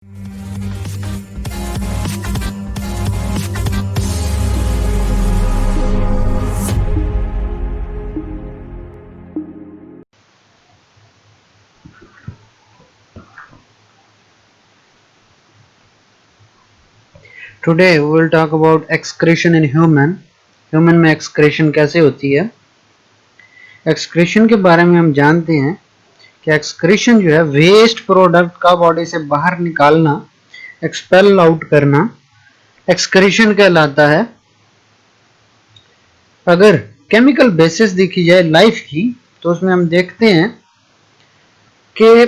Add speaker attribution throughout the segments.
Speaker 1: Today we will talk about excretion in human में excretion कैसे होती है। excretion के बारे में हम जानते हैं कि excretion जो है वेस्ट प्रोडक्ट का बॉडी से बाहर निकालना, एक्सपेल आउट करना excretion कहलाता है। अगर केमिकल बेसिस देखी जाए लाइफ की तो उसमें हम देखते हैं कि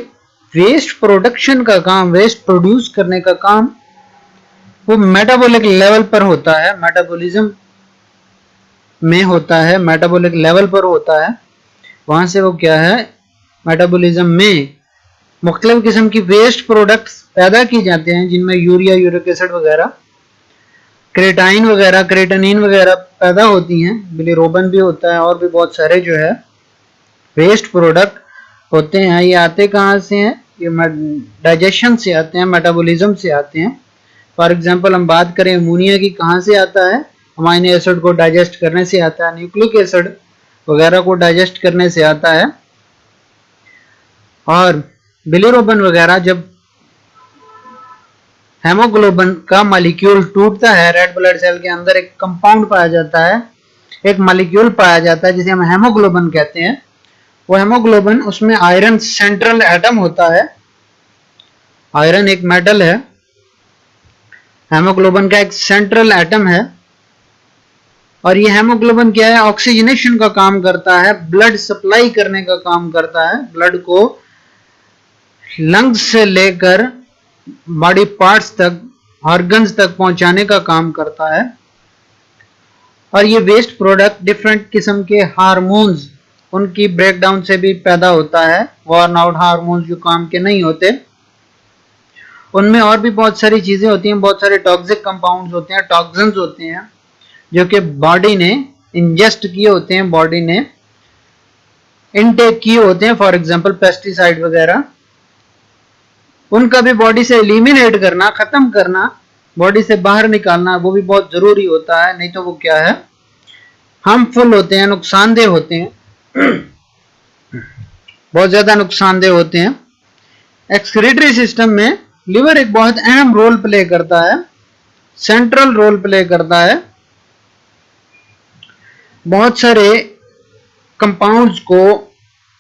Speaker 1: वेस्ट प्रोडक्शन का काम, वेस्ट प्रोड्यूस करने का काम वो मेटाबॉलिक लेवल पर होता है, मेटाबॉलिज्म में होता है, मेटाबॉलिक लेवल पर होता है। वहां से वो क्या है, मेटाबॉलिज्म में मुख्तलिफ किस्म की वेस्ट प्रोडक्ट्स पैदा की जाते हैं जिनमें यूरिया, यूरिक एसिड वगैरह, क्रेटाइन वगैरह, क्रेटनिन वगैरह पैदा होती हैं, बिलिरोबिन भी होता है और भी बहुत सारे जो है वेस्ट प्रोडक्ट होते हैं। ये आते कहाँ से हैं, ये डाइजेशन से आते हैं, मेटाबॉलिज्म से आते हैं। फॉर एग्जांपल हम बात करें अमोनिया की, कहाँ से आता है, अमाइनो एसिड को डाइजेस्ट करने से आता है, न्यूक्लिक एसिड वगैरह को डाइजेस्ट करने से आता है। और बिलिरोबिन वगैरह जब हेमोग्लोबिन का मॉलिक्यूल टूटता है, रेड ब्लड सेल के अंदर एक कंपाउंड पाया जाता है, एक मॉलिक्यूल पाया जाता है जिसे हम हेमोग्लोबिन कहते हैं। वो हेमोग्लोबिन, उसमें आयरन सेंट्रल एटम होता है। आयरन एक मेटल है, हेमोग्लोबिन का एक सेंट्रल एटम है। और ये हेमोग्लोबिन क्या है, ऑक्सीजनेशन का काम करता है, ब्लड सप्लाई करने का काम करता है, ब्लड को लंग्स से लेकर बॉडी पार्ट्स तक, ऑर्गन्स तक पहुंचाने का काम करता है। और ये वेस्ट प्रोडक्ट डिफरेंट किस्म के हार्मोन्स, उनकी ब्रेकडाउन से भी पैदा होता है। वर्न आउट हार्मोन्स जो काम के नहीं होते, उनमें और भी बहुत सारी चीजें होती हैं, बहुत सारे टॉक्सिक कंपाउंड्स होते हैं, टॉक्सिन्स होते हैं जो कि बॉडी ने इंजेस्ट किए होते हैं, बॉडी ने इनटेक किए होते हैं। फॉर एग्जांपल पेस्टिसाइड वगैरह, उनका भी बॉडी से एलिमिनेट करना, खत्म करना, बॉडी से बाहर निकालना, वो भी बहुत जरूरी होता है। नहीं तो वो क्या है, हार्मफुल होते हैं, नुकसानदेह होते हैं, बहुत ज्यादा नुकसानदेह होते हैं। एक्सक्रीटरी सिस्टम में लिवर एक बहुत अहम रोल प्ले करता है, सेंट्रल रोल प्ले करता है। बहुत सारे कंपाउंड्स को,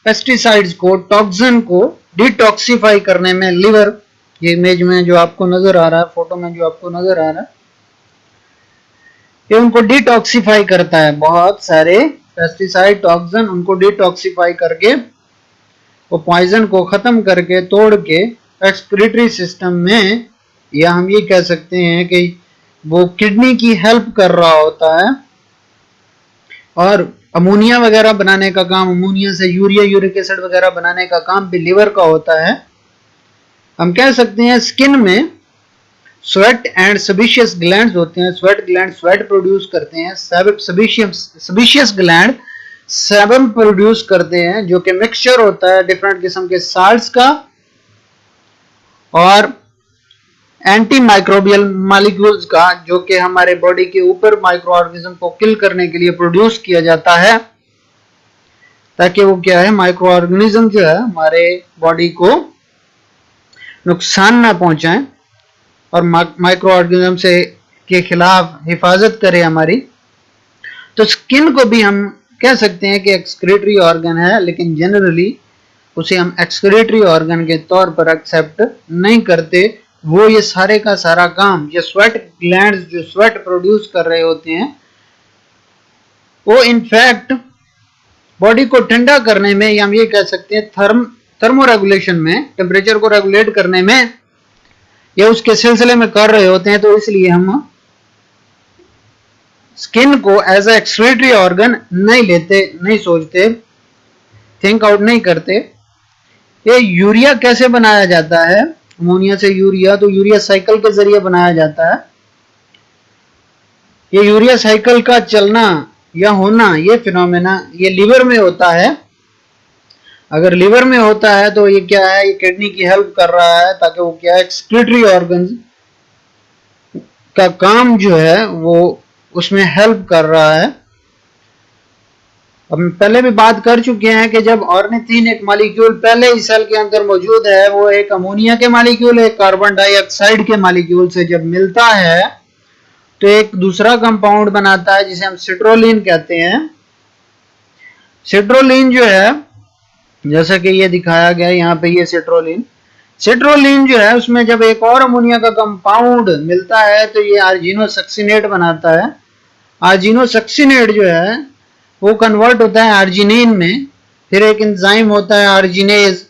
Speaker 1: पेस्टिसाइड्स को, टॉक्सिन को डिटॉक्सिफाई करने में लिवर, ये इमेज में जो आपको नजर आ रहा है, फोटो में जो आपको नजर आ रहा है, ये उनको डिटॉक्सिफाई करता है। बहुत सारे पेस्टिसाइड, टॉक्सिन, उनको डिटॉक्सिफाई करके, वो पॉइजन को खत्म करके, तोड़ के एक्सक्रीटरी सिस्टम में, या हम ये कह सकते हैं कि वो किडनी की हेल्प कर रहा होता है। और अमोनिया वगैरह बनाने का काम, अमोनिया से यूरिया, यूरिक एसिड वगैरह बनाने का काम भी लिवर का होता है। हम कह सकते हैं स्किन में स्वेट एंड सेबेशियस ग्लैंड्स होते हैं। स्वेट ग्लैंड स्वेट प्रोड्यूस करते हैं, सेबेशियस ग्लैंड सेबम प्रोड्यूस करते हैं, जो कि मिक्सचर होता है डिफरेंट किस्म के साल्ट्स का और एंटी माइक्रोबियल मॉलिक्यूल्स का, जो कि हमारे बॉडी के ऊपर माइक्रो ऑर्गेनिज्म को किल करने के लिए प्रोड्यूस किया जाता है, ताकि वो क्या है, माइक्रो ऑर्गेनिज्म जो है हमारे बॉडी को नुकसान ना पहुंचाएं और माइक्रो ऑर्गेनिज्म से के खिलाफ हिफाजत करे हमारी। तो स्किन को भी हम कह सकते हैं कि एक्सक्रीटरी ऑर्गन है, लेकिन जनरली उसे हम एक्सक्रीटरी ऑर्गन के तौर पर एक्सेप्ट नहीं करते। वो ये सारे का सारा काम, ये स्वेट ग्लैंड्स जो स्वेट प्रोड्यूस कर रहे होते हैं, वो इनफैक्ट बॉडी को ठंडा करने में, या हम ये कह सकते हैं थर्मो रेगुलेशन में, टेम्परेचर को रेगुलेट करने में, या उसके सिलसिले में कर रहे होते हैं। तो इसलिए हम स्किन को एज ए एक्सक्रीटरी ऑर्गन नहीं लेते, नहीं सोचते, थिंक आउट नहीं करते। ये यूरिया कैसे बनाया जाता है, अमोनिया से यूरिया, तो यूरिया साइकिल के जरिए बनाया जाता है। ये यूरिया साइकिल का चलना या होना, ये फिनोमेना ये लिवर में होता है। अगर लिवर में होता है तो ये क्या है, ये किडनी की हेल्प कर रहा है ताकि वो क्या है, एक्सक्रीटरी ऑर्गन का काम जो है वो उसमें हेल्प कर रहा है। अब पहले भी बात कर चुके हैं कि जब ऑर्निथिन एक मॉलिक्यूल पहले ही सेल के अंदर मौजूद है, वो एक अमोनिया के मॉलिक्यूल है, कार्बन डाइऑक्साइड के मॉलिक्यूल से जब मिलता है तो एक दूसरा कंपाउंड बनाता है जिसे हम सिट्रोलिन कहते हैं। सिट्रोलिन जो है, जैसा कि ये दिखाया गया यहाँ पे, ये सिट्रोलिन जो है उसमें जब एक और अमोनिया का कंपाउंड मिलता है तो ये आर्जिनोसक्सिनेट बनाता है। आर्जिनोसक्सिनेट जो है वो कन्वर्ट होता है आर्जिनिन में, फिर एक एंजाइम होता है आर्जिनेज,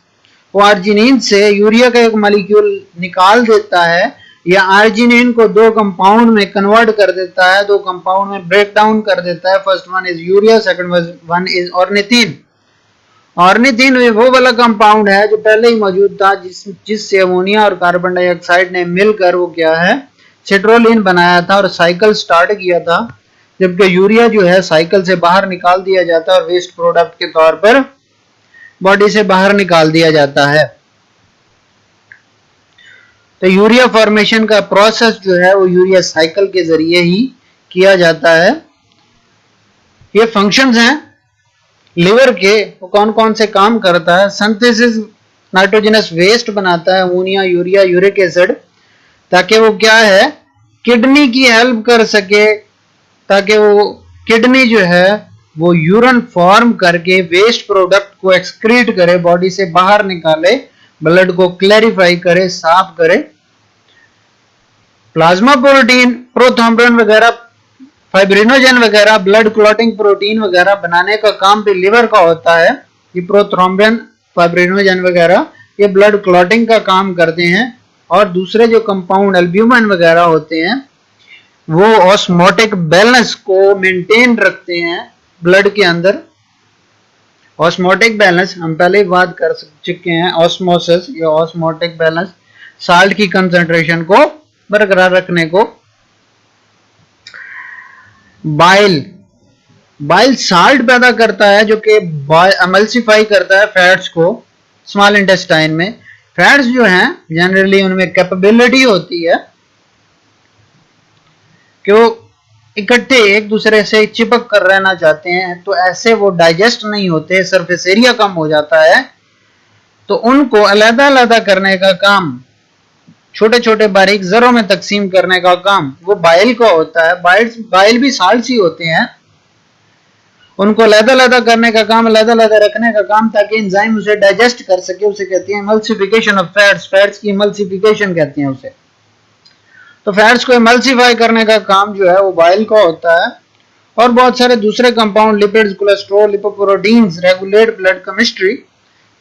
Speaker 1: वो आर्जिनिन से यूरिया का एक मॉलिक्यूल निकाल देता है, या आर्जिनिन को दो कंपाउंड में कन्वर्ट कर देता है, दो कंपाउंड में ब्रेक डाउन कर देता है। First one is urea, second one is ornithine. Ornithine वो वाला कंपाउंड है जो पहले ही मौजूद था, जिससे अमोनिया और कार्बन डाइऑक्साइड ने मिलकर वो क्या है, सिट्रोलिन बनाया था और साइकिल स्टार्ट किया था। जबकि यूरिया जो है साइकिल से बाहर निकाल दिया जाता है और वेस्ट प्रोडक्ट के तौर पर बॉडी से बाहर निकाल दिया जाता है। तो यूरिया फॉर्मेशन का प्रोसेस जो है वो यूरिया साइकिल के जरिए ही किया जाता है। ये फंक्शंस हैं लिवर के, वो कौन कौन से काम करता है। सिंथेसिस नाइट्रोजनस वेस्ट बनाता है, अमोनिया, यूरिया, यूरिक एसिड, ताकि वो क्या है, किडनी की हेल्प कर सके, ताकि वो किडनी जो है वो यूरिन फॉर्म करके वेस्ट प्रोडक्ट को एक्सक्रीट करे, बॉडी से बाहर निकाले, ब्लड को क्लैरिफाई करे, साफ करे। प्लाज्मा प्रोटीन, प्रोथ्रोम्बिन वगैरह, फाइब्रिनोजन वगैरह, ब्लड क्लॉटिंग प्रोटीन वगैरह बनाने का काम भी लिवर का होता है। ये प्रोथ्रोम्बिन, फाइब्रिनोजन वगैरह ये ब्लड क्लॉटिंग का काम करते हैं। और दूसरे जो कंपाउंड एल्ब्यूमिन वगैरह होते हैं वो ऑस्मोटिक बैलेंस को मेंटेन रखते हैं ब्लड के अंदर। ऑस्मोटिक बैलेंस हम पहले ही बात कर चुके हैं, ऑस्मोसिस या ऑस्मोटिक बैलेंस, साल्ट की कंसंट्रेशन को बरकरार रखने को। बाइल साल्ट पैदा करता है जो कि एमल्सिफाई करता है फैट्स को स्मॉल इंटेस्टाइन में। फैट्स जो हैं जनरली उनमें कैपेबिलिटी होती है कि वो इकट्ठे एक दूसरे से चिपक कर रहना चाहते हैं, तो ऐसे वो डाइजेस्ट नहीं होते, सरफेस एरिया कम हो जाता है, तो उनको अलग अलग करने का काम, छोटे छोटे बारीक जरों में तकसीम करने का काम वो बाइल का होता है। बाइल भी साल्ट ही होते हैं, उनको अलग करने का काम, अलग रखने का काम, ताकि एंजाइम उसे डाइजेस्ट कर सके। उसे कहते हैं एमल्सिफिकेशन ऑफ फैट्स, फैट्स की एमल्सिफिकेशन कहते हैं उसे। तो फैट्स को एमल्सिफाई करने का काम जो है वो बाइल का होता है। और बहुत सारे दूसरे compound, lipids, cholesterol, lipoproteins regulate blood chemistry,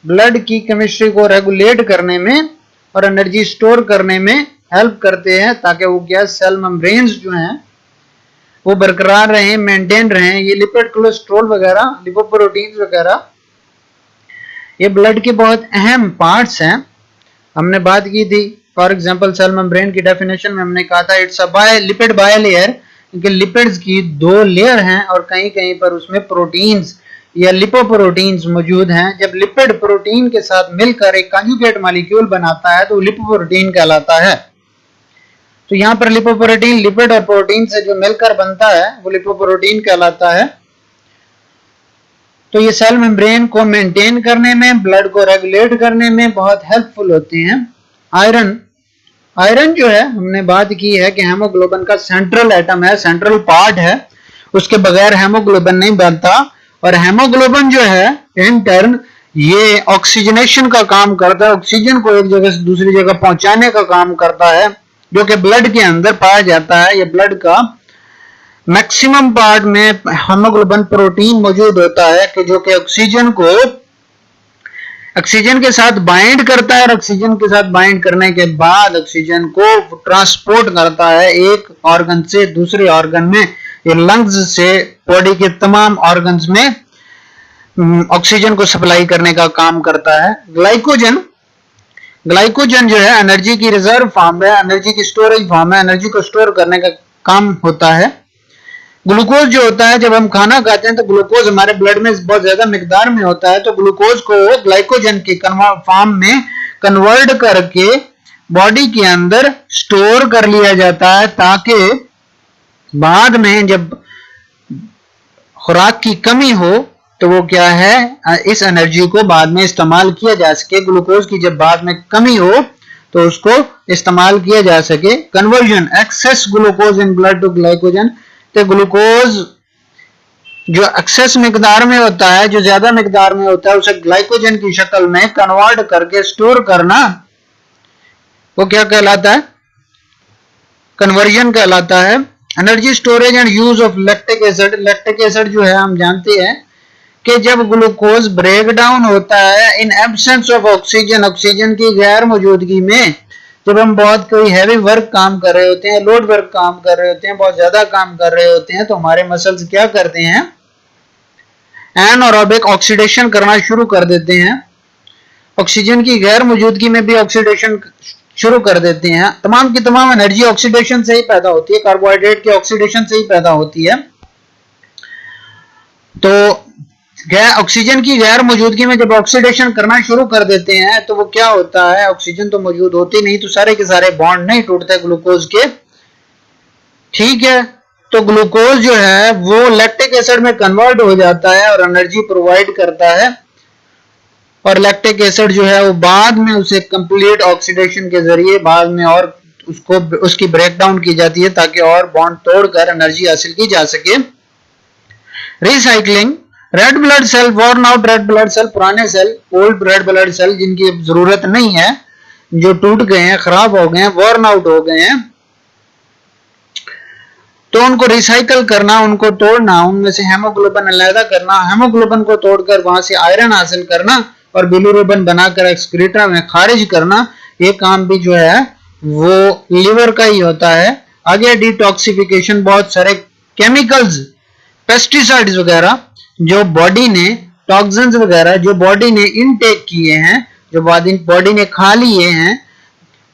Speaker 1: blood की केमिस्ट्री को रेगुलेट करने में और एनर्जी स्टोर करने में हेल्प करते हैं, ताकि वो क्या, सेल मेम्ब्रेन्स जो हैं वो बरकरार रहें, मेंटेन रहें। ये लिपिड, कोलेस्ट्रॉल वगैरह, लिपोप्रोटीन्स वगैरह ये ब्लड के बहुत अहम पार्ट्स हैं। हमने बात की थी, फॉर एग्जांपल सेल मेम्ब्रेन की डेफिनेशन में हमने कहा था इट्स अ लिपिड बायलेयर, क्योंकि लिपिड्स की दो लेयर हैं और कहीं कहीं पर उसमें प्रोटीन्स या लिपोप्रोटीन्स मौजूद हैं। जब लिपिड प्रोटीन के साथ मिलकर एक कंजुगेट मॉलिक्यूल बनाता है तो लिपोप्रोटीन कहलाता है। तो यहाँ पर लिपोप्रोटीन लिपिड और प्रोटीन से जो मिलकर बनता है वो लिपोप्रोटीन कहलाता है। तो ये सेल मेम्ब्रेन को मेंटेन करने में, ब्लड को रेगुलेट करने में बहुत हेल्पफुल होते हैं। आयरन जो है, हमने बात की है कि हेमोग्लोबिन का सेंट्रल एटम है, सेंट्रल पार्ट है, उसके बगैर हेमोग्लोबिन नहीं बनता। और हेमोग्लोबिन जो है इन टर्न ये ऑक्सीजनेशन का काम करता है, ऑक्सीजन को एक जगह से दूसरी जगह पहुंचाने का काम करता है, जो कि ब्लड के अंदर पाया जाता है। ये ब्लड का मैक्सिमम पार्ट में हेमोग्लोबिन प्रोटीन मौजूद होता है कि जो कि ऑक्सीजन के साथ बाइंड करता है, और ऑक्सीजन के साथ बाइंड करने के बाद ऑक्सीजन को ट्रांसपोर्ट करता है एक ऑर्गन से दूसरे ऑर्गन में। ये लंग्स से बॉडी के तमाम ऑर्गन्स में ऑक्सीजन को सप्लाई करने का काम करता है। ग्लाइकोजन जो है एनर्जी की रिजर्व फॉर्म है, एनर्जी की स्टोरेज फॉर्म है, एनर्जी को स्टोर करने का काम होता है। ग्लूकोज जो होता है, जब हम खाना खाते हैं तो ग्लूकोज हमारे ब्लड में बहुत ज्यादा मिकदार में होता है, तो ग्लूकोज को ग्लाइकोजन के फॉर्म में कन्वर्ट करके बॉडी के अंदर स्टोर कर लिया जाता है, ताकि बाद में जब खुराक की कमी हो तो वो क्या है, इस एनर्जी को बाद में इस्तेमाल किया जा सके। ग्लूकोज की जब बाद में कमी हो तो उसको इस्तेमाल किया जा सके। Conversion, excess glucose in blood to glycogen, तो ग्लूकोज जो एक्सेस मिकदार में होता है, जो ज्यादा मिकदार में होता है, उसे ग्लाइकोजन की शक्ल में कन्वर्ट करके स्टोर करना, वो क्या कहलाता है, कन्वर्जन कहलाता है। Energy storage and use of lactic acid, lactic acid जो है हम जानते हैं कि जब ग्लूकोज ब्रेक डाउन होता है in absence of oxygen, oxygen की गैर मौजूदगी में, जब हम बहुत कोई हैवी वर्क काम कर रहे होते हैं, लोड वर्क काम कर रहे होते हैं, बहुत ज्यादा काम कर रहे होते हैं, तो हमारे मसल्स क्या करते हैं, एनारोबिक ऑक्सीडेशन करना शुरू कर देते हैं। ऑक्सीजन की गैर मौजूदगी में भी ऑक्सीडेशन शुरू कर देते हैं। तमाम की तमाम एनर्जी ऑक्सीडेशन से ही पैदा होती है, कार्बोहाइड्रेट की ऑक्सीडेशन से ही पैदा होती है। तो ऑक्सीजन की गैर मौजूदगी में जब ऑक्सीडेशन करना शुरू कर देते हैं तो वो क्या होता है, ऑक्सीजन तो मौजूद होती नहीं, तो सारे के सारे बॉन्ड नहीं टूटते ग्लूकोज के, ठीक है। तो ग्लूकोज जो है वो लैक्टिक एसिड में कन्वर्ट हो जाता है और एनर्जी प्रोवाइड करता है, और लैक्टिक एसिड जो है वो बाद में उसे कंप्लीट ऑक्सीडेशन के जरिए बाद में और उसको उसकी ब्रेकडाउन की जाती है, ताकि और बॉन्ड तोड़कर एनर्जी हासिल की जा सके। Recycling, red blood cell, worn out red blood cell, पुराने cell, old red blood cell जिनकी अब जरूरत नहीं है, जो टूट गए हैं, खराब हो गए हैं, वॉर्न आउट हो गए हैं, तो उनको रिसाइकल करना, उनको तोड़ना, उनमें से हेमोग्लोबिन अलग करना, हेमोग्लोबिन को तोड़कर वहां से आयरन हासिल करना और बिलिरुबिन बनाकर एक्सक्रीटा में खारिज करना, ये काम भी जो है वो लिवर का ही होता है। आगे डिटॉक्सिफिकेशन, बहुत सारे केमिकल्स, पेस्टिसाइड्स वगैरह जो बॉडी ने, टॉक्सिन्स वगैरह जो बॉडी ने इनटेक किए हैं, जो बॉडी ने खा लिए हैं,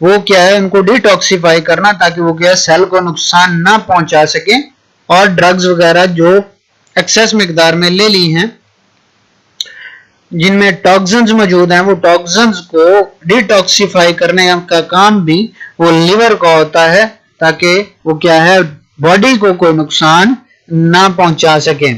Speaker 1: वो क्या है, उनको डिटॉक्सिफाई करना, ताकि वो क्या है, सेल को नुकसान ना पहुंचा सके। और ड्रग्स वगैरह जो एक्सेस मिकदार में ले ली हैं, जिनमें टॉक्सिन्स मौजूद हैं, वो टॉक्सिन्स को डिटॉक्सिफाई करने का काम भी वो लिवर का होता है, ताकि वो क्या है, बॉडी को कोई नुकसान ना पहुंचा सके।